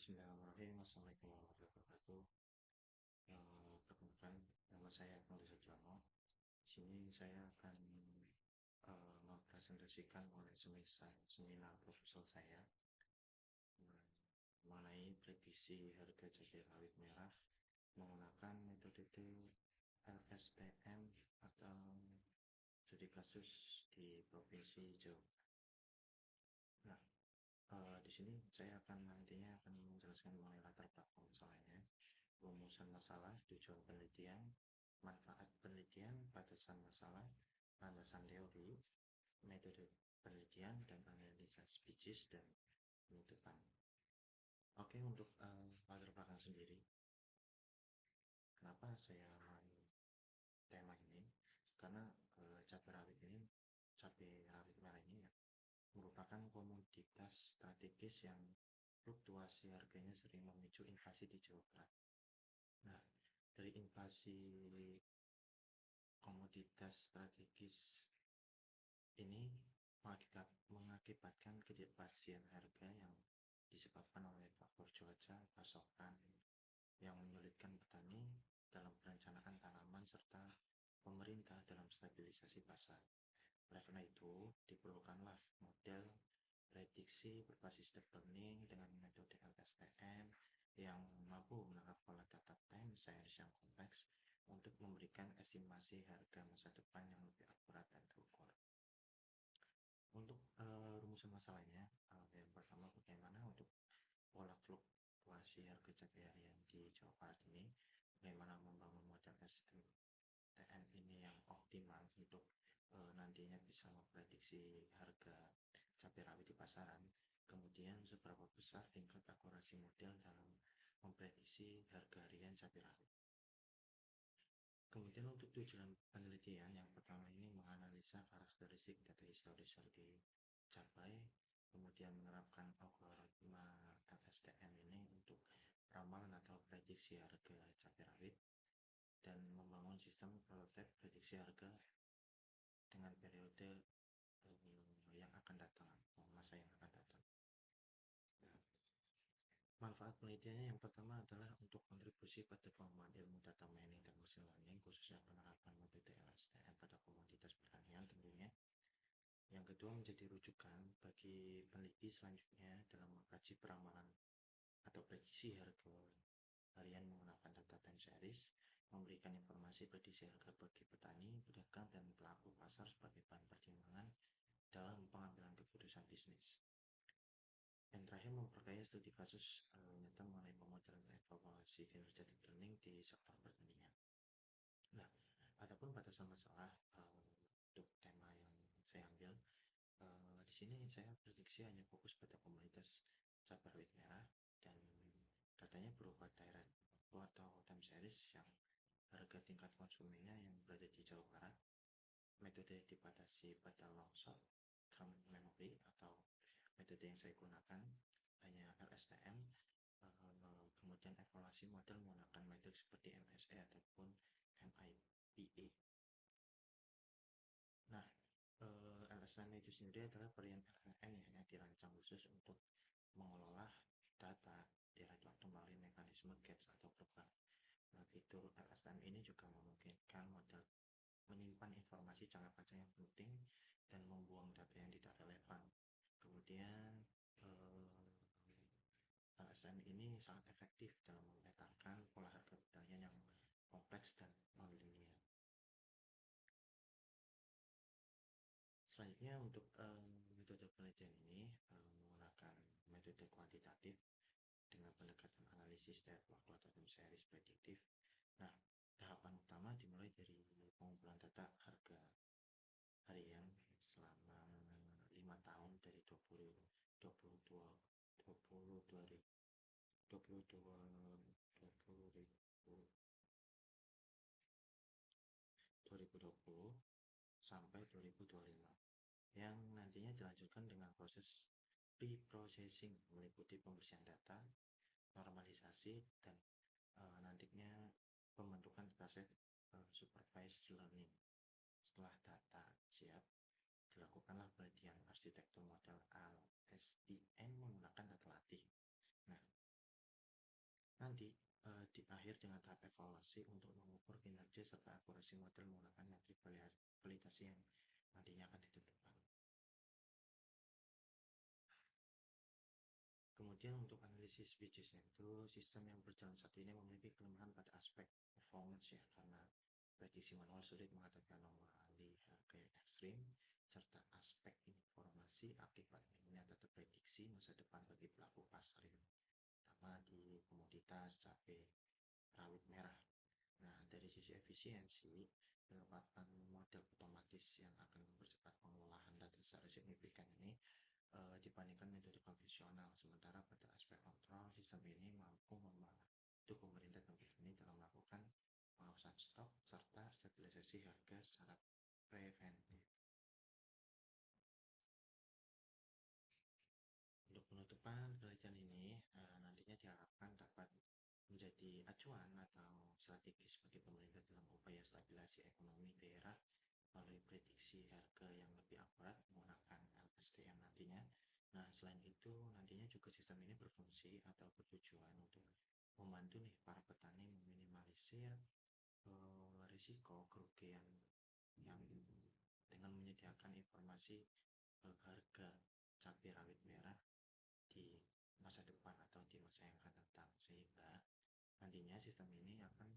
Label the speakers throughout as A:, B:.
A: Bismillahirrahmanirrahim. Assalamualaikum warahmatullahi wabarakatuh. Perkenalkan, nama saya Akmal Jono. Di sini saya akan mempresentasikan seminar proposal saya mengenai prediksi harga cabai rawit merah menggunakan metode LSTM atau studi kasus di Provinsi Jawa. Nah, di sini saya nantinya akan menjelaskan mengenai latar belakang masalahnya, rumusan masalah, tujuan penelitian, manfaat penelitian, batasan masalah, landasan teori, metode penelitian, dan analisa species dan penutupan. Oke, untuk latar belakang sendiri, kenapa saya mau tema ini? Karena cabai rawit merah ini ya, merupakan komoditas strategis yang fluktuasi harganya sering memicu inflasi di Jawa Barat. Nah, dari inflasi komoditas strategis ini mengakibatkan ketidakpastian harga yang disebabkan oleh faktor cuaca, pasokan yang menyulitkan petani dalam perencanaan tanaman serta pemerintah dalam stabilisasi pasar. Oleh karena itu, diperlukanlah model prediksi berbasis deep learning dengan metode LSTM yang mampu menangkap pola data time series yang kompleks untuk memberikan estimasi harga masa depan yang lebih akurat dan terukur. Untuk rumusan masalahnya, yang pertama bagaimana untuk pola fluktuasi harga cabai harian di Jawa Barat ini, bagaimana membangun model SMTM ini yang optimal untuk nantinya bisa memprediksi harga cabai rawit di pasaran, kemudian seberapa besar tingkat akurasi model dalam memprediksi harga harian cabai rawit. Kemudian untuk tujuan penelitian, yang pertama ini menganalisa karakteristik data historis harga cabai, kemudian menerapkan algoritma LSTM ini untuk ramalan atau prediksi harga cabai rawit, dan membangun sistem prototipe prediksi harga dengan periode yang akan datang, masa yang akan datang. Nah, manfaat penelitiannya yang pertama adalah untuk kontribusi pada pengembangan ilmu data mining dan machine learning, khususnya penerapan metode LSTM pada komoditas pertanian tentunya. Yang kedua, menjadi rujukan bagi peneliti selanjutnya dalam mengkaji peramalan atau prediksi harga harian menggunakan data time series, memberikan informasi prediksi harga bagi petani, pedagang, dan pelaku pasar sebagai bahan pertimbangan dalam pengambilan keputusan bisnis. Yang terakhir, memperkaya studi kasus nyata mengenai pemodelan evaluasi kinerja deep learning di sektor pertanian. Nah, adapun batasan masalah untuk tema yang saya ambil, di sini saya prediksi hanya fokus pada komunitas cabai rawit merah, dan datanya berupa daerah atau time series yang harga tingkat konsumennya yang berada di Jawa Barat. Metode dibatasi pada long short term memory atau metode yang saya gunakan hanya LSTM, kemudian evaluasi model menggunakan metode seperti MSE ataupun MIPA. Nah, LSTM itu sendiri adalah varian LLM yang dirancang khusus untuk mengelola data di rate waktu melalui mekanisme GATS atau gerbang. Nah, fitur LSTM ini juga memungkinkan model menyimpan informasi jangka panjang yang penting dan membuang data yang tidak relevan. Kemudian LSTM ini sangat efektif dalam memetakan pola harga pertanian yang kompleks dan non-linear. Selanjutnya, untuk metode penelitian ini menggunakan metode kuantitatif dengan pendekatan analisis dari waktu atau time series prediktif. Nah, tahapan utama dimulai dari pengumpulan data harga harian selama 5 tahun dari 2020 sampai 2025, yang nantinya dilanjutkan dengan proses pre-processing meliputi pembersihan data, normalisasi, dan nantinya pembentukan dataset supervised learning. Setelah data siap, dilakukanlah penelitian arsitektur model LSTM menggunakan data latih. Nah, Nanti di akhir dengan tahap evaluasi untuk mengukur kinerja serta akurasi model menggunakan metrik validasi yang nantinya akan ditentukan. Kemudian untuk analisis bisnisnya itu sistem yang berjalan saat ini memiliki kelemahan pada aspek performance ya, karena prediksi manual sulit mengatakan anomali harga yang ekstrim serta aspek informasi akibat minimnya data prediksi masa depan bagi pelaku pasar yang utama di komoditas cabai rawit merah. Nah, dari sisi efisiensi, penerapan model otomatis yang akan mempercepat pengolahan data secara signifikan ini dibandingkan metode konvensional. Sementara pada aspek kontrol, sistem ini mampu membantu pemerintah dan petani dalam melakukan pengawasan stok serta stabilisasi harga secara preventif. Untuk penutupan penelitian ini nantinya diharapkan dapat menjadi acuan atau strategis bagi pemerintah dalam upaya stabilisasi ekonomi daerah melalui prediksi harga yang lebih akurat menggunakan LSTM nantinya. Nah, selain itu nantinya juga sistem ini berfungsi atau bertujuan untuk membantu nih para petani meminimalisir risiko kerugian yang dengan menyediakan informasi harga cabai rawit merah di masa depan atau di masa yang akan datang, sehingga nantinya sistem ini akan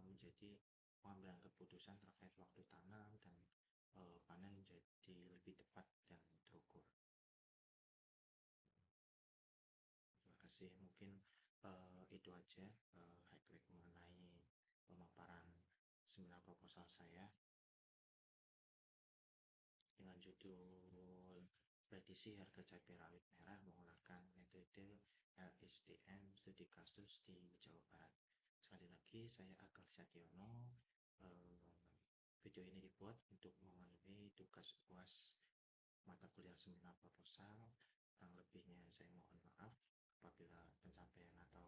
A: menjadi pengambilan keputusan terkait waktu tanam dan panen menjadi lebih tepat dan terukur. Terima kasih, mungkin itu aja highlight mengenai pemaparan seminar proposal saya dengan judul prediksi harga cabai rawit merah menggunakan metode LSTM studi kasus di Jawa Barat. Sekali lagi, saya Agal Sationo. Eh, Video ini dibuat untuk memenuhi tugas UAS mata kuliah seminar proposal. Kurang lebihnya saya mohon maaf apabila pencapaian atau